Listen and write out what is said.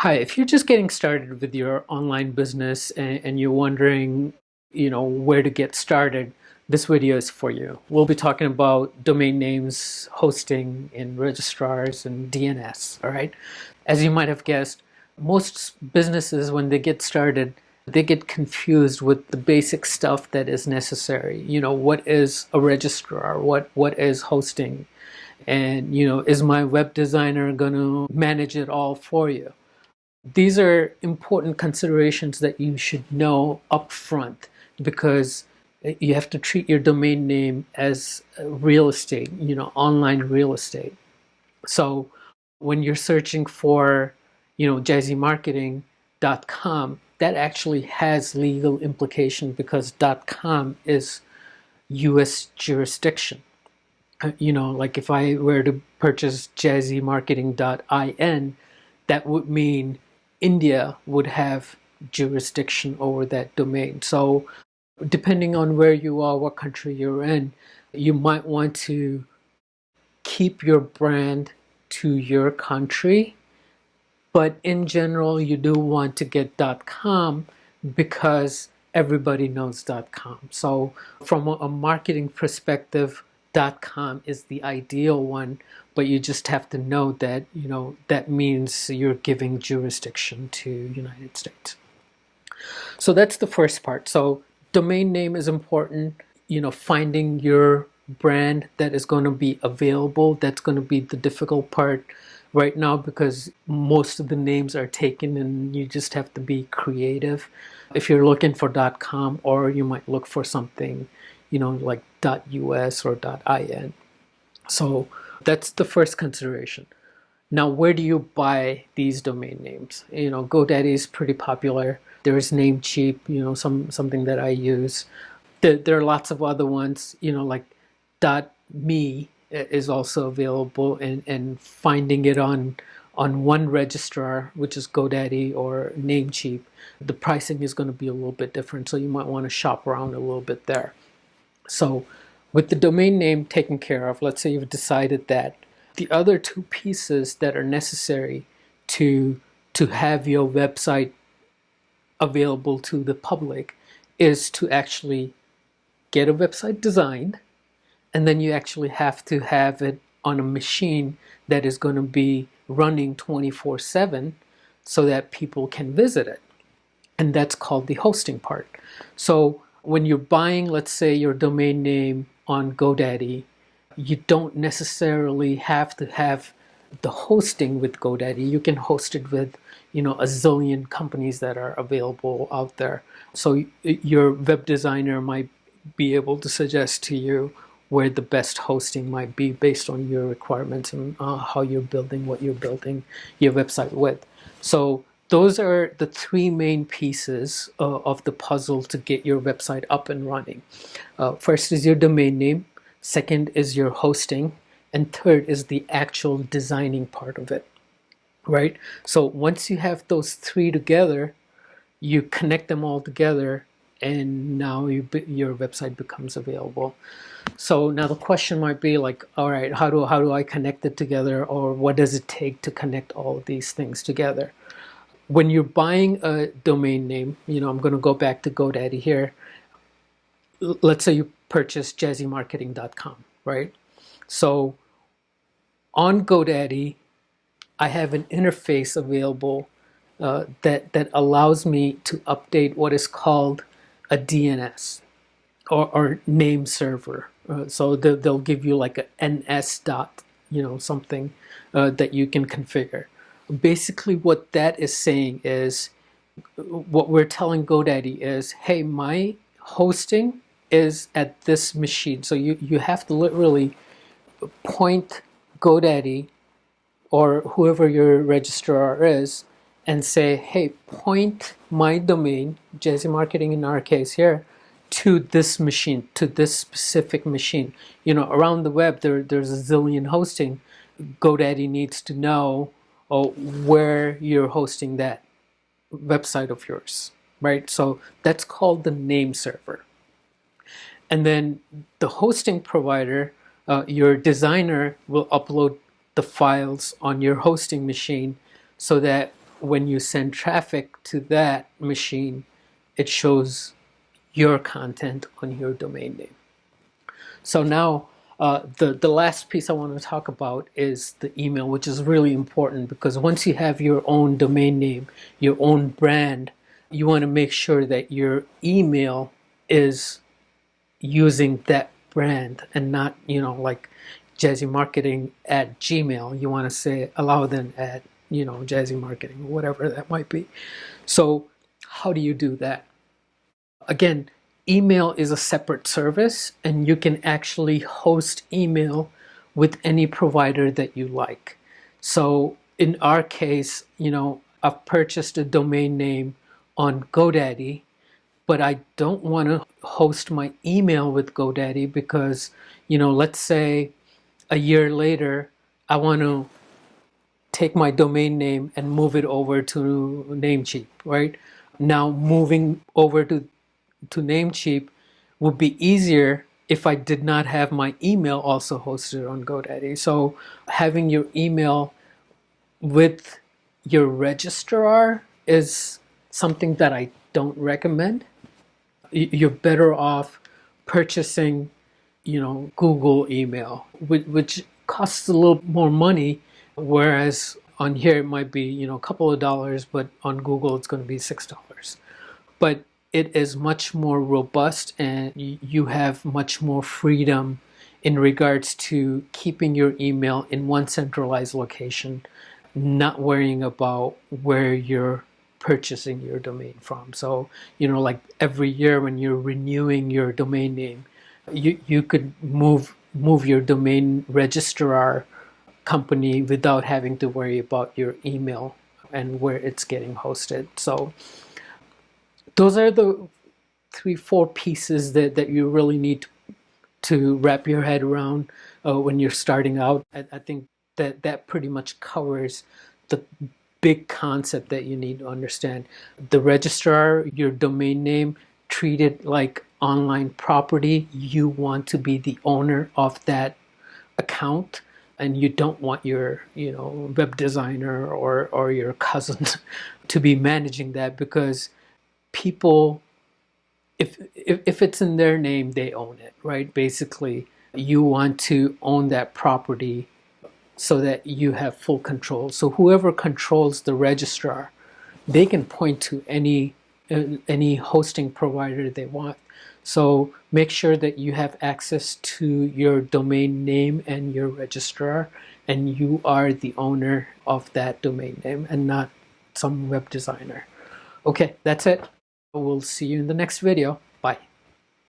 Hi, if you're just getting started with your online business and you're wondering, where to get started, this video is for you. We'll be talking about domain names, hosting, and registrars and DNS, all right? As you might have guessed, most businesses, when they get started, they get confused with the basic stuff that is necessary. What is a registrar? What is hosting? And, is my web designer going to manage it all for you? These are important considerations that you should know up front because you have to treat your domain name as real estate, online real estate. So when you're searching for, jazzymarketing.com, that actually has legal implication because .com is US jurisdiction. Like if I were to purchase jazzymarketing.in, that would mean India would have jurisdiction over that domain. So depending on where you are, what country you're in, you might want to keep your brand to your country. But in general, you do want to get .com because everybody knows .com. So from a marketing perspective, .com is the ideal one, but you just have to know that, that means you're giving jurisdiction to United States. So that's the first part. So domain name is important, finding your brand that is going to be available. That's going to be the difficult part right now because most of the names are taken and you just have to be creative. If you're looking for .com, or you might look for something, like .us or .in. So that's the first consideration. Now, where do you buy these domain names? GoDaddy is pretty popular. There's Namecheap, something that I use. There are lots of other ones, like .me is also available, and finding it on one registrar, which is GoDaddy or Namecheap, the pricing is going to be a little bit different. So you might want to shop around a little bit there. So with the domain name taken care of, let's say you've decided that, the other two pieces that are necessary to have your website available to the public is to actually get a website designed, and then you actually have to have it on a machine that is going to be running 24/7 so that people can visit it. And that's called the hosting part. So when you're buying, let's say, your domain name on GoDaddy, you don't necessarily have to have the hosting with GoDaddy. You can host it with, a zillion companies that are available out there. So your web designer might be able to suggest to you where the best hosting might be based on your requirements and how you're building what you're building your website with. So those are the three main pieces of the puzzle to get your website up and running. First is your domain name. Second is your hosting. And third is the actual designing part of it, right? So once you have those three together, you connect them all together, and now your website becomes available. So now the question might be like, all right, how do I connect it together, or what does it take to connect all of these things together? When you're buying a domain name, I'm going to go back to GoDaddy here. Let's say you purchase jazzymarketing.com, right? So on GoDaddy, I have an interface available that allows me to update what is called a DNS or name server. So they'll give you like a NS dot, something that you can configure. Basically, what that is saying is, what we're telling GoDaddy is, hey, my hosting is at this machine. So you have to literally point GoDaddy or whoever your registrar is and say, hey, point my domain, Jazzy Marketing in our case here, to this machine, to this specific machine. Around the web, there's a zillion hosting. GoDaddy needs to know where you're hosting that website of yours, right? So that's called the name server. And then the hosting provider, your designer will upload the files on your hosting machine so that when you send traffic to that machine, it shows your content on your domain name. So now the last piece I want to talk about is the email, which is really important, because once you have your own domain name, your own brand, you want to make sure that your email is using that brand and not, like Jazzy Marketing at Gmail. You want to say allow them at, Jazzy Marketing, whatever that might be. So how do you do that? Again, email is a separate service, and you can actually host email with any provider that you like. So in our case, I've purchased a domain name on GoDaddy, but I don't want to host my email with GoDaddy because, let's say a year later, I want to take my domain name and move it over to Namecheap, right? Now moving over to Namecheap would be easier if I did not have my email also hosted on GoDaddy. So having your email with your registrar is something that I don't recommend. You're better off purchasing, Google email, which costs a little more money, whereas on here it might be, a couple of dollars, but on Google it's going to be $6. But it is much more robust, and you have much more freedom in regards to keeping your email in one centralized location, not worrying about where you're purchasing your domain from. So, like every year when you're renewing your domain name, you could move your domain registrar company without having to worry about your email and where it's getting hosted. So those are the 3-4 pieces that you really need to wrap your head around when you're starting out. I think that pretty much covers the big concept that you need to understand. The registrar, your domain name, treat it like online property. You want to be the owner of that account, and you don't want your web designer or your cousin to be managing that, because people, if it's in their name, they own it, right? Basically, you want to own that property so that you have full control. So whoever controls the registrar, they can point to any hosting provider they want. So make sure that you have access to your domain name and your registrar, and you are the owner of that domain name and not some web designer. Okay, that's it. We'll see you in the next video. Bye.